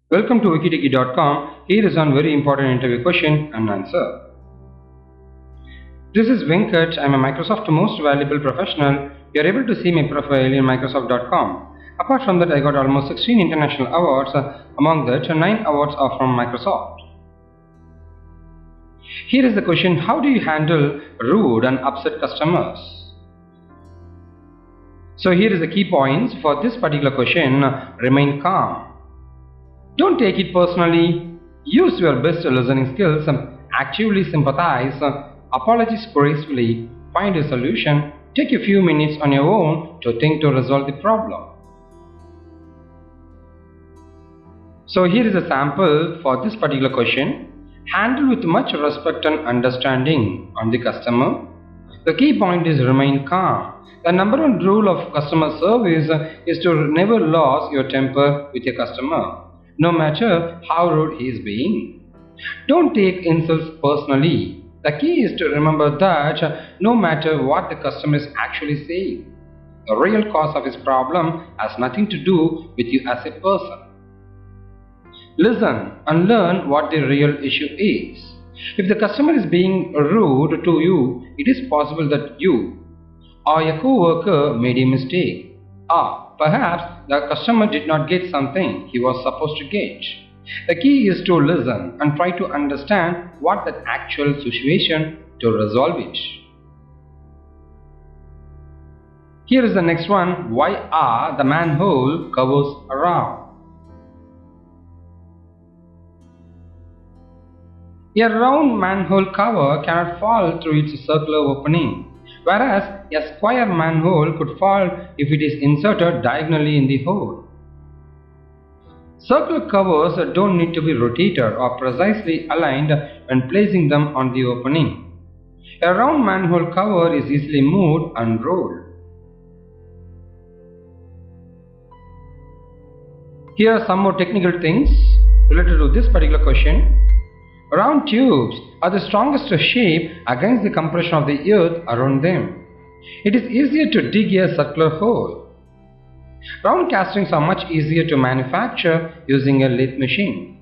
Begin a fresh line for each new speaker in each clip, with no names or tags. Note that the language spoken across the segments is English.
Welcome to wikitiki.com. Here is one very important interview question and answer. This is Venkat. I am a Microsoft Most Valuable Professional. You are able to see my profile in Microsoft.com. Apart from that, I got almost 16 international awards. Among that, 9 awards are from Microsoft. Here is the question: how do you handle rude and upset customers? So here is the key points for this particular question. Remain calm. Don't take it personally. Use your best listening skills. Actively sympathize. Apologize gracefully. Find a solution. Take a few minutes on your own to think to resolve the problem. So here is a sample for this particular question. Handle with much respect and understanding on the customer. The key point is remain calm. The number one rule of customer service is to never lose your temper with your customer, no matter how rude he is being. Don't take insults personally. The key is to remember that no matter what the customer is actually saying, the real cause of his problem has nothing to do with you as a person. Listen and learn what the real issue is. If the customer is being rude to you, it is possible that you or your co-worker made a mistake, or perhaps the customer did not get something he was supposed to get. The key is to listen and try to understand what the actual situation to resolve it. Here is the next one. Why are the manhole covers round? A round manhole cover cannot fall through its circular opening, whereas a square manhole could fall if it is inserted diagonally in the hole. Circular covers don't need to be rotated or precisely aligned when placing them on the opening. A round manhole cover is easily moved and rolled. Here are some more technical things related to this particular question. Round tubes are the strongest shape against the compression of the earth around them. It is easier to dig a circular hole. Round castings are much easier to manufacture using a lathe machine.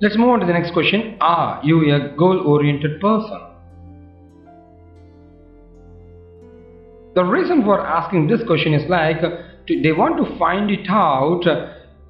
Let's move on to the next question. Are you a goal-oriented person? The reason for asking this question is they want to find it out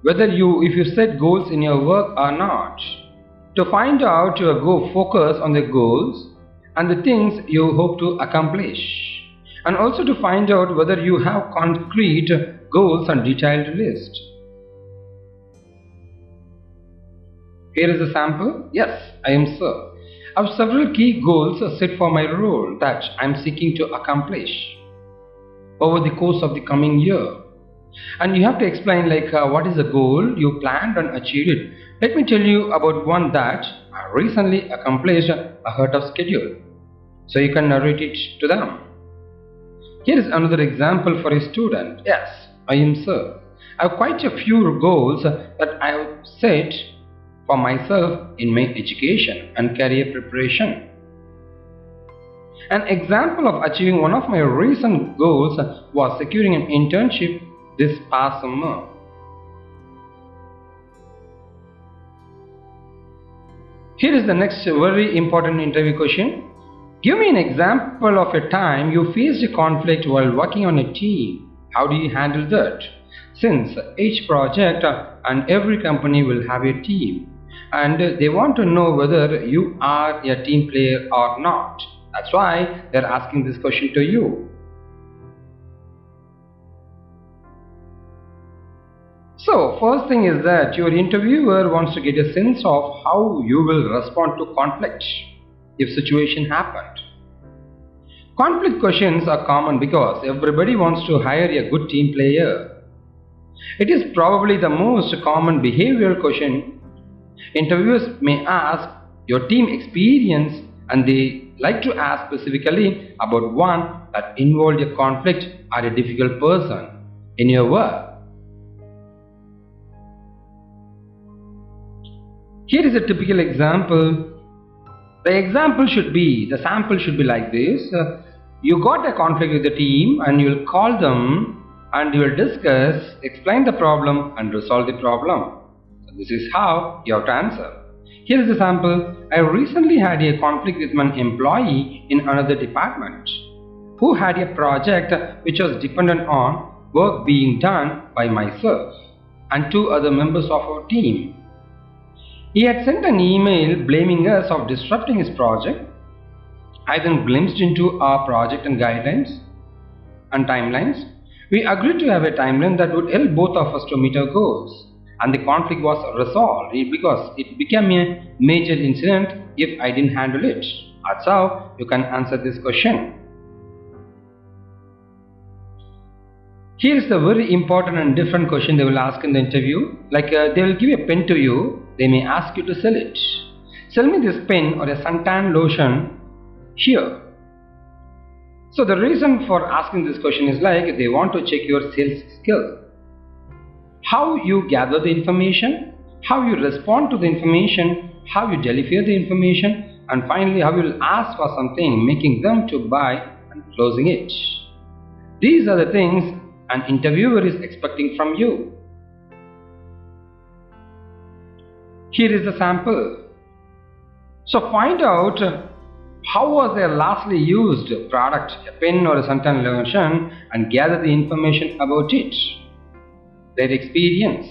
whether if you set goals in your work or not. To find out, you go focus on the goals and the things you hope to accomplish, and also to find out whether you have concrete goals and detailed list. Here is a sample. Yes, I am sir. I have several key goals set for my role that I am seeking to accomplish over the course of the coming year. And you have to explain what is the goal you planned and achieved it. Let me tell you about one that I recently accomplished ahead of schedule, so you can narrate it to them. Here is another example for a student. Yes, I am sir. I have quite a few goals that I have set for myself in my education and career preparation. An example of achieving one of my recent goals was securing an internship this past summer. Here is the next very important interview question. Give me an example of a time you faced a conflict while working on a team. How do you handle that? Since each project and every company will have a team, and they want to know whether you are a team player or not. That's why they're asking this question to you. So first thing is that your interviewer wants to get a sense of how you will respond to conflict if situation happened. Conflict questions are common because everybody wants to hire a good team player. It is probably the most common behavioral question interviewers may ask your team experience, and they like to ask specifically about one that involved a conflict or a difficult person in your work. Here is a typical example. The sample should be like this. You got a conflict with the team and you'll call them and you will discuss, explain the problem and resolve the problem. So this is how you have to answer. Here is a sample. I recently had a conflict with one employee in another department who had a project which was dependent on work being done by myself and two other members of our team. He had sent an email blaming us of disrupting his project. I then glimpsed into our project and guidelines and timelines. We agreed to have a timeline that would help both of us to meet our goals, and the conflict was resolved because it became a major incident if I didn't handle it. That's how you can answer this question. Here is a very important and different question they will ask in the interview. Like they will give a pen to you. They may ask you to sell it. Sell me this pen or a suntan lotion here. So the reason for asking this question is like they want to check your sales skill. How you gather the information, how you respond to the information, how you deliver the information, and finally how you will ask for something, making them to buy and closing it. These are the things an interviewer is expecting from you. Here is the sample. So find out how was their lastly used product, a pen or a suntan lotion, and gather the information about it. Their experience.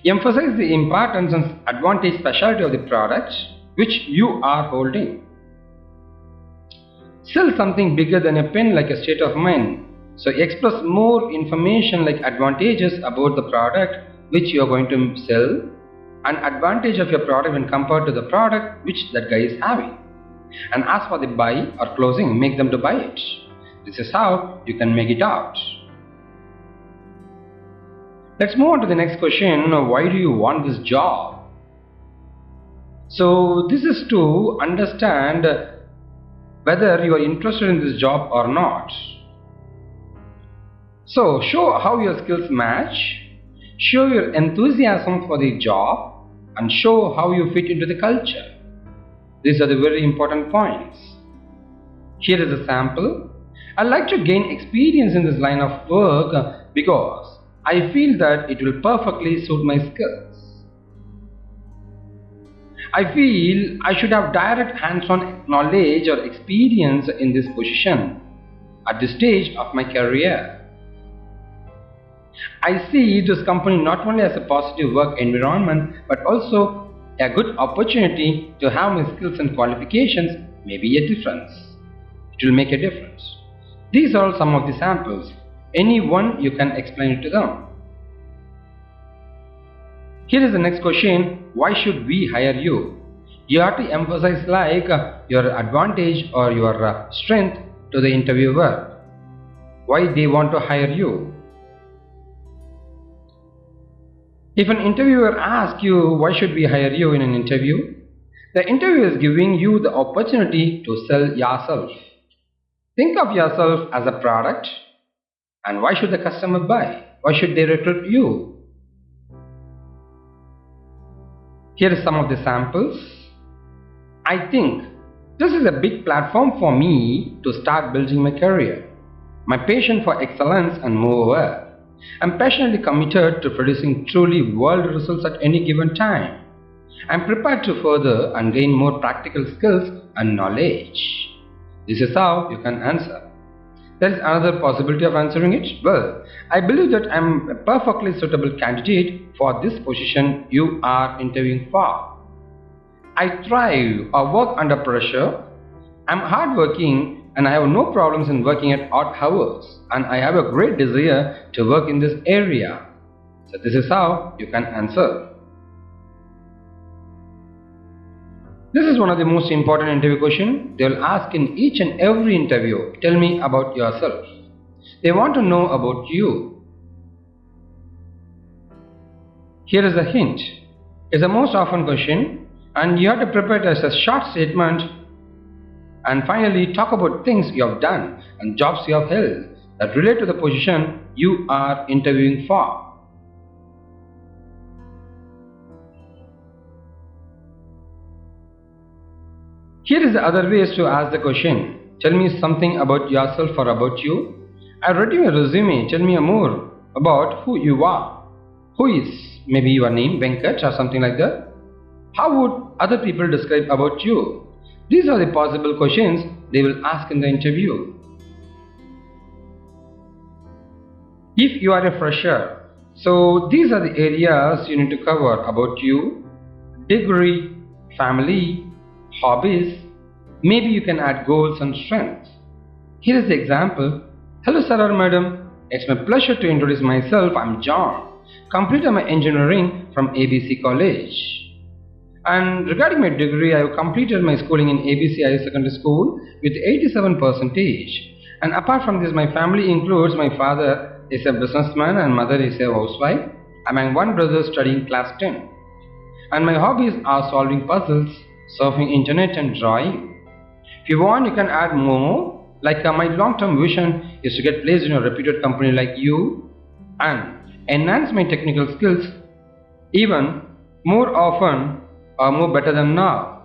Emphasize the importance and advantage specialty of the product which you are holding. Sell something bigger than a pen like a state of mind. So express more information like advantages about the product which you are going to sell and advantage of your product when compared to the product which that guy is having. And ask for the buy or closing, make them to buy it. This is how you can make it out. Let's move on to the next question. Why do you want this job? So this is to understand whether you are interested in this job or not. So show how your skills match, show your enthusiasm for the job, and show how you fit into the culture. These are the very important points. Here is a sample. I'd like to gain experience in this line of work because I feel that it will perfectly suit my skills. I feel I should have direct hands-on knowledge or experience in this position at this stage of my career. I see this company not only as a positive work environment but also a good opportunity to have my skills and qualifications may be a difference. It will make a difference. These are some of the samples. Any one you can explain it to them. Here is the next question. Why should we hire you? You have to emphasize like your advantage or your strength to the interviewer. Why they want to hire you? If an interviewer asks you why should we hire you in an interview, the interviewer is giving you the opportunity to sell yourself. Think of yourself as a product, and why should the customer buy? Why should they recruit you? Here are some of the samples. I think this is a big platform for me to start building my career. My passion for excellence and moreover, I'm passionately committed to producing truly world results at any given time. I'm prepared to further and gain more practical skills and knowledge. This is how you can answer. There is another possibility of answering it. Well, I believe that I'm a perfectly suitable candidate for this position you are interviewing for. I thrive or work under pressure. I'm hardworking and I have no problems in working at odd hours, and I have a great desire to work in this area. So this is how you can answer. This is one of the most important interview questions. They will ask in each and every interview, tell me about yourself. They want to know about you. Here is a hint. It's the most often question and you have to prepare it as a short statement. And finally, talk about things you have done and jobs you have held that relate to the position you are interviewing for. Here is the other ways to ask the question. Tell me something about yourself or about you. I read your resume. Tell me more about who you are. Who is maybe your name, Venkat or something like that? How would other people describe about you? These are the possible questions they will ask in the interview. If you are a fresher, so these are the areas you need to cover about you: degree, family, hobbies. Maybe you can add goals and strengths. Here is the example. Hello sir or madam, it's my pleasure to introduce myself. I'm John. Completed my engineering from ABC College. And regarding my degree, I have completed my schooling in ABC Higher Secondary School with 87%. And apart from this, my family includes my father is a businessman and mother is a housewife. I'm one brother studying class 10. And my hobbies are solving puzzles, surfing internet and drawing. If you want, you can add more. Like my long-term vision is to get placed in a reputed company like you and enhance my technical skills even more often or more better than now.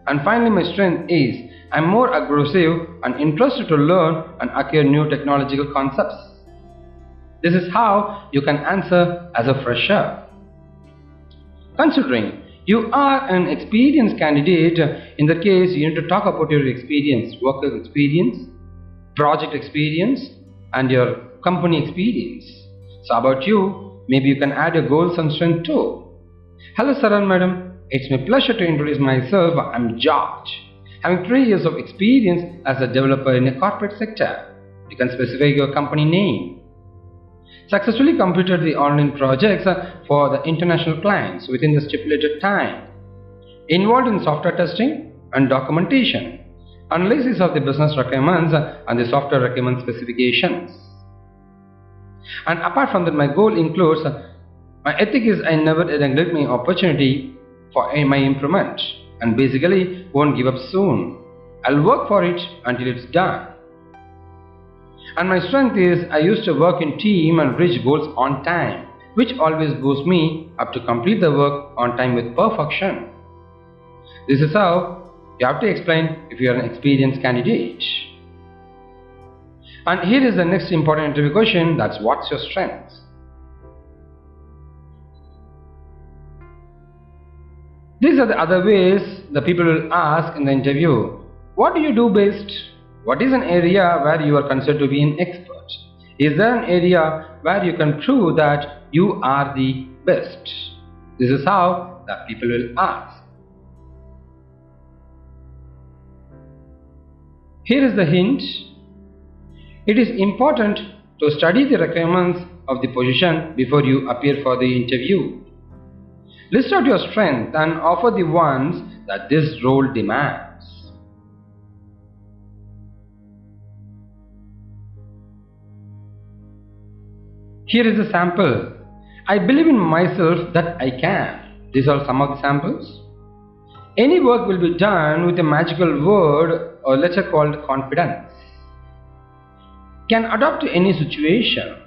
And finally, my strength is I'm more aggressive and interested to learn and acquire new technological concepts. This is how you can answer as a fresher. Considering you are an experienced candidate, in that case you need to talk about your experience, work experience, project experience and your company experience. So about you, maybe you can add your goals and strength too. Hello sir and madam, it's my pleasure to introduce myself. I'm George. Having 3 years of experience as a developer in a corporate sector. You can specify your company name. Successfully completed the online projects for the international clients within the stipulated time. Involved in software testing and documentation, analysis of the business requirements and the software requirement specifications. And apart from that, my goal includes my ethic is I never neglect my opportunity for my improvement and basically won't give up soon. I'll work for it until it's done. And my strength is I used to work in team and reach goals on time, which always boosts me up to complete the work on time with perfection. This is how you have to explain if you are an experienced candidate. And here is the next important interview question, that's what's your strength? These are the other ways the people will ask in the interview. What do you do best? What is an area where you are considered to be an expert? Is there an area where you can prove that you are the best? This is how the people will ask. Here is the hint. It is important to study the requirements of the position before you appear for the interview. List out your strengths and offer the ones that this role demands. Here is a sample. I believe in myself that I can. These are some of the samples. Any work will be done with a magical word or letter called confidence. Can adapt to any situation.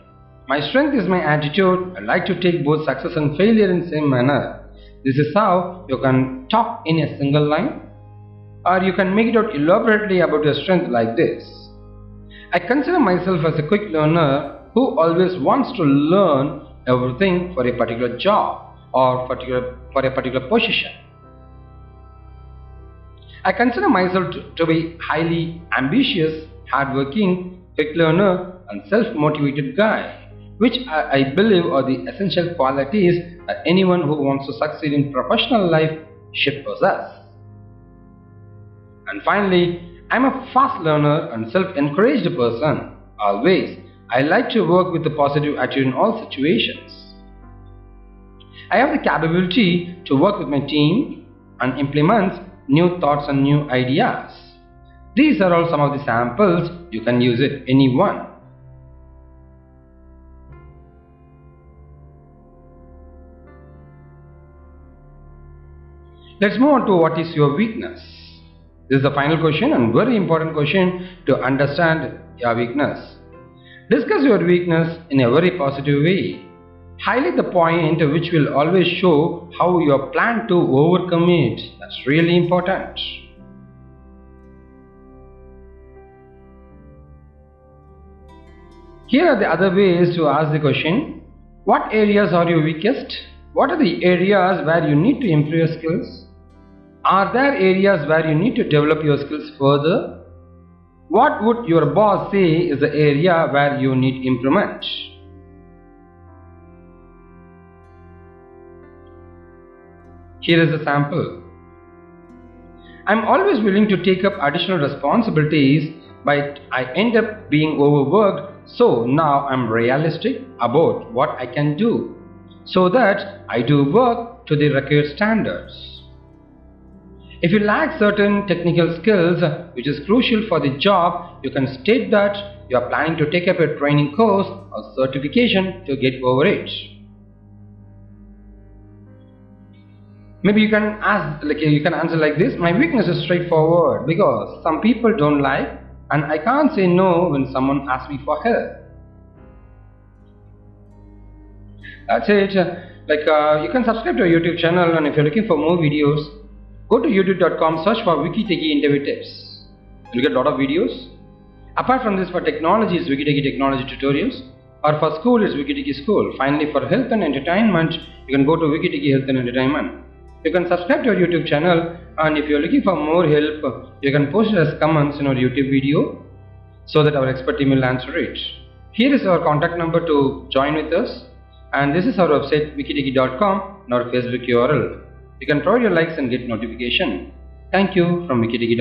My strength is my attitude. I like to take both success and failure in the same manner. This is how you can talk in a single line. Or you can make it out elaborately about your strength like this. I consider myself as a quick learner who always wants to learn everything for a particular job or for a particular position. I consider myself to be highly ambitious, hardworking, quick learner and self-motivated guy, which I believe are the essential qualities that anyone who wants to succeed in professional life should possess. And finally, I'm a fast learner and self-encouraged person. Always, I like to work with a positive attitude in all situations. I have the capability to work with my team and implement new thoughts and new ideas. These are all some of the samples. You can use it any one. Let's move on to what is your weakness. This is the final question and very important question to understand your weakness. Discuss your weakness in a very positive way. Highlight the point which will always show how you plan to overcome it. That's really important. Here are the other ways to ask the question. What areas are you weakest? What are the areas where you need to improve your skills? Are there areas where you need to develop your skills further? What would your boss say is the area where you need improvement? Here is a sample. I'm always willing to take up additional responsibilities, but I end up being overworked, so now I'm realistic about what I can do, so that I do work to the required standards. If you lack certain technical skills which is crucial for the job, you can state that you are planning to take up a training course or certification to get over it. Maybe you can answer like this. My weakness is straightforward because some people don't like and I can't say no when someone asks me for help. That's it. You can subscribe to our YouTube channel, and if you're looking for more videos, go to youtube.com, search for WikiTechie interview tips. You'll get a lot of videos. Apart from this, for technology is WikiTechie technology tutorials, or for school is WikiTechie school. Finally, for health and entertainment, you can go to WikiTechie health and entertainment. You can subscribe to our YouTube channel, and if you're looking for more help, you can post it as comments in our YouTube video so that our expert team will answer it. Here is our contact number to join with us, and this is our website wikitechie.com and our Facebook URL. You can provide your likes and get notification. Thank you from wikitechie.com.